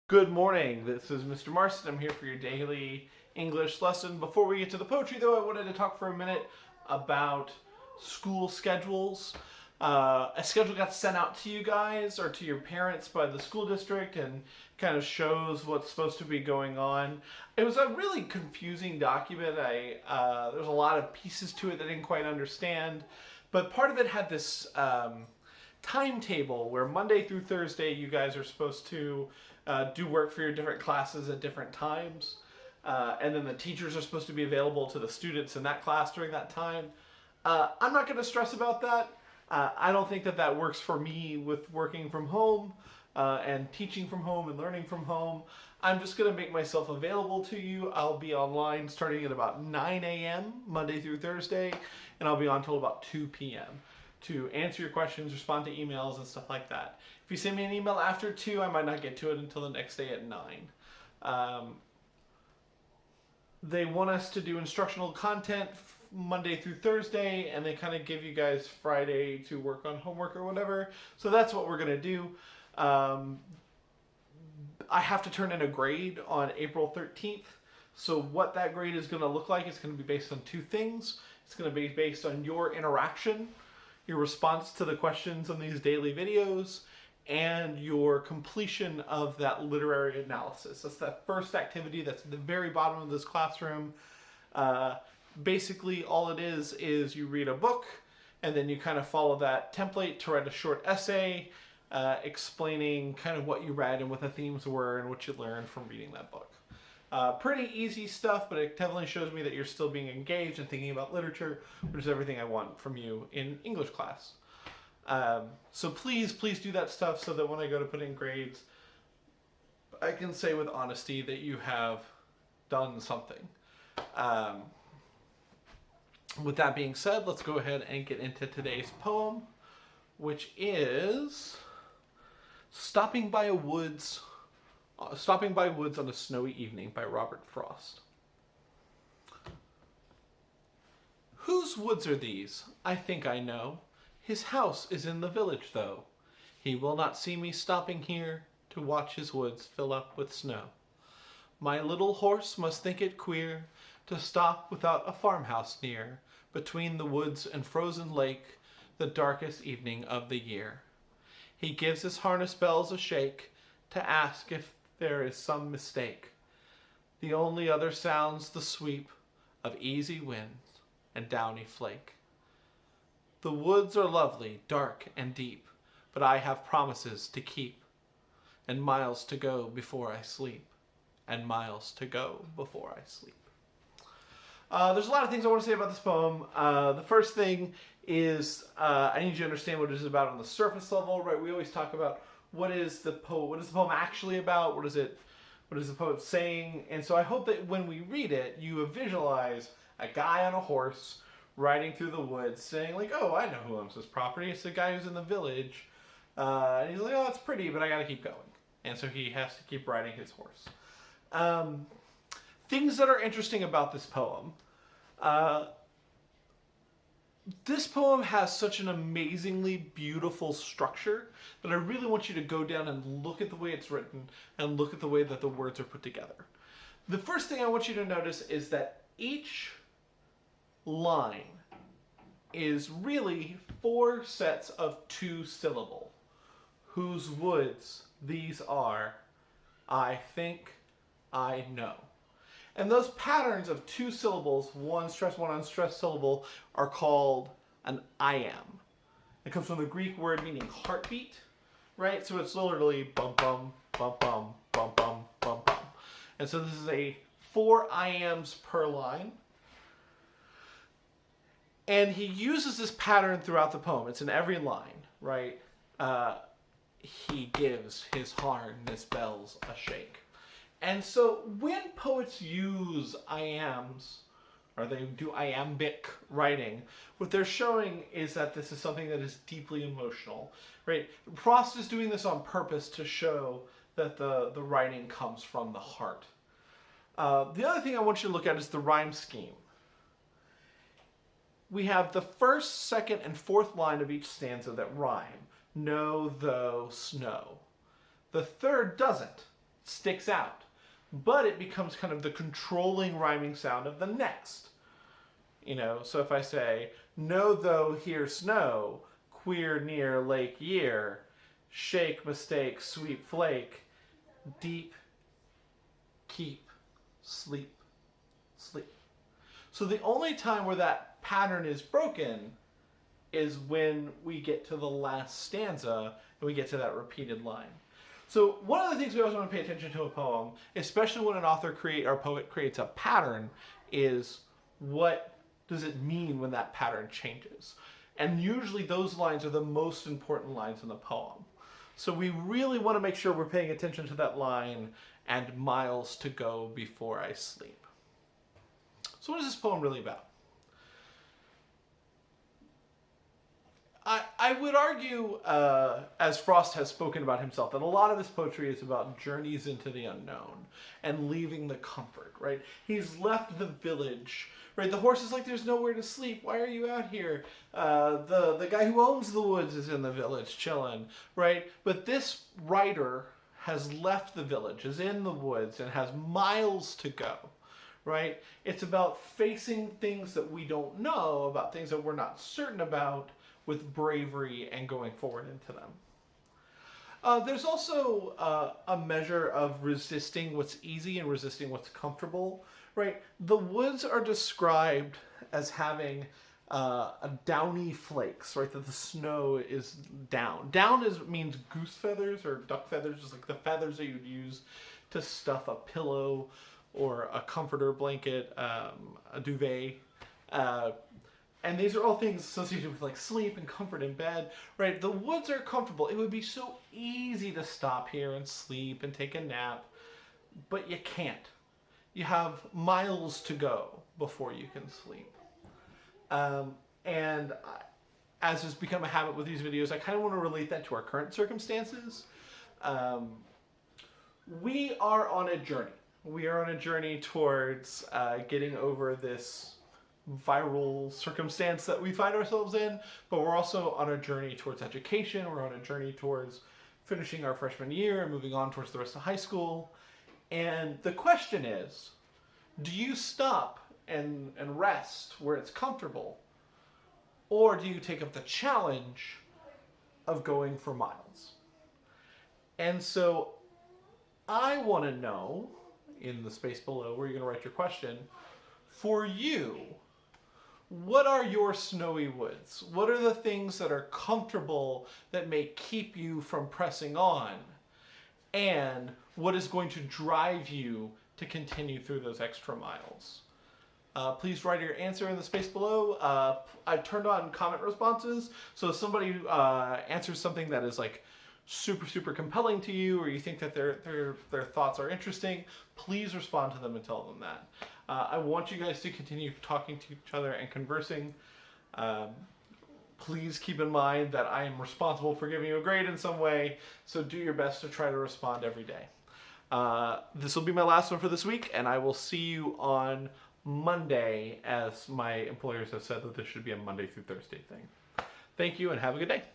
Good morning, this is Mr. Marston. I'm here for your daily English lesson. Before we get to the poetry though, I wanted to talk for a minute about school schedules. A schedule got sent out to you guys or to your parents by the school district and kind of shows what's supposed to be going on. It was a really confusing document. There's a lot of pieces to it that I didn't quite understand, but part of it had this timetable where Monday through Thursday you guys are supposed to do work for your different classes at different times. And then the teachers are supposed to be available to the students in that class during that time. I'm not going to stress about that. I don't think that that works for me with working from home and teaching from home and learning from home. I'm just going to make myself available to you. I'll be online starting at about 9 a.m. Monday through Thursday, and I'll be on until about 2 p.m. to answer your questions, respond to emails, and stuff like that. If you send me an email after 2, I might not get to it until the next day at 9. They want us to do instructional content Monday through Thursday, and they kind of give you guys Friday to work on homework or whatever. So that's what we're going to do. I have to turn in a grade on April 13th. So what that grade is going to look like is going to be based on two things. It's going to be based on your interaction, your response to the questions on these daily videos, and your completion of that literary analysis. That's that first activity that's at the very bottom of this classroom. Basically, all it is you read a book, and then you kind of follow that template to write a short essay explaining kind of what you read and what the themes were and what you learned from reading that book. Pretty easy stuff, but it definitely shows me that you're still being engaged and thinking about literature, which is everything I want from you in English class. So please do that stuff so that when I go to put in grades, I can say with honesty that you have done something. With that being said, let's go ahead and get into today's poem, which is Stopping by Woods on a Snowy Evening by Robert Frost. Whose woods are these? I think I know. His house is in the village, though. He will not see me stopping here to watch his woods fill up with snow. My little horse must think it queer to stop without a farmhouse near, between the woods and frozen lake, the darkest evening of the year. He gives his harness bells a shake to ask if there is some mistake. The only other sounds the sweep of easy winds and downy flake. The woods are lovely, dark and deep, but I have promises to keep, and miles to go before I sleep, and miles to go before I sleep. There's a lot of things I want to say about this poem. The first thing is I need you to understand what it is about on the surface level, right? We always talk about what is the poem actually about? What is the poet saying? And so I hope that when we read it, you visualize a guy on a horse riding through the woods saying like, oh, I know who owns this property. It's the guy who's in the village. And he's like, oh, it's pretty, but I got to keep going. And so he has to keep riding his horse. Things that are interesting about this poem. This poem has such an amazingly beautiful structure that I really want you to go down and look at the way it's written and look at the way that the words are put together. The first thing I want you to notice is that each line is really 4 sets of 2 syllable. Whose woods these are, I think I know. And those patterns of 2 syllables, one stressed, one unstressed syllable, are called an iamb. It comes from the Greek word meaning heartbeat, right? So it's literally bum bum, bum bum, bum bum, bum bum. And so this is 4 iambs per line. And he uses this pattern throughout the poem. It's in every line, right? He gives his harness bells a shake. And so when poets use iambs, or they do iambic writing, what they're showing is that this is something that is deeply emotional, right? Frost is doing this on purpose to show that the writing comes from the heart. The other thing I want you to look at is the rhyme scheme. We have the first, second, and fourth line of each stanza that rhyme. Know, though, snow. The third doesn't. sticks out. But it becomes kind of the controlling rhyming sound of the next. You know, so if I say, know though here snow, queer near lake year, shake, mistake, sweep, flake, deep, keep, sleep, sleep. So the only time where that pattern is broken is when we get to the last stanza and we get to that repeated line. So one of the things we always want to pay attention to a poem, especially when an author or poet creates a pattern, is what does it mean when that pattern changes? And usually those lines are the most important lines in the poem. So we really want to make sure we're paying attention to that line, and miles to go before I sleep. So what is this poem really about? I would argue, as Frost has spoken about himself, that a lot of his poetry is about journeys into the unknown and leaving the comfort, right? He's left the village, right? The horse is like, there's nowhere to sleep. Why are you out here? The guy who owns the woods is in the village chilling, right? But this writer has left the village, is in the woods, and has miles to go, right? It's about facing things that we don't know, about things that we're not certain about, with bravery and going forward into them. There's also a measure of resisting what's easy and resisting what's comfortable, right? The woods are described as having a downy flakes, right? That the snow is down. Down means goose feathers or duck feathers, just like the feathers that you'd use to stuff a pillow or a comforter blanket, a duvet. And these are all things associated with like sleep and comfort in bed, right? The woods are comfortable. It would be so easy to stop here and sleep and take a nap, but you can't. You have miles to go before you can sleep. And as has become a habit with these videos, I kind of want to relate that to our current circumstances. We are on a journey. We are on a journey towards getting over this viral circumstance that we find ourselves in, but we're also on a journey towards education. We're on a journey towards finishing our freshman year and moving on towards the rest of high school. And the question is, do you stop and rest where it's comfortable, or do you take up the challenge of going for miles? And so I want to know, in the space below where you're going to write your question, for you, what are your snowy woods? What are the things that are comfortable that may keep you from pressing on? And what is going to drive you to continue through those extra miles? Please write your answer in the space below. I've turned on comment responses, so if somebody answers something that is like super compelling to you, or you think that their thoughts are interesting, please respond to them and tell them that. I want you guys to continue talking to each other and conversing. Please keep in mind that I am responsible for giving you a grade in some way, so do your best to try to respond every day. This will be my last one for this week, and I will see you on Monday, as my employers have said that this should be a Monday through Thursday thing. Thank you and have a good day.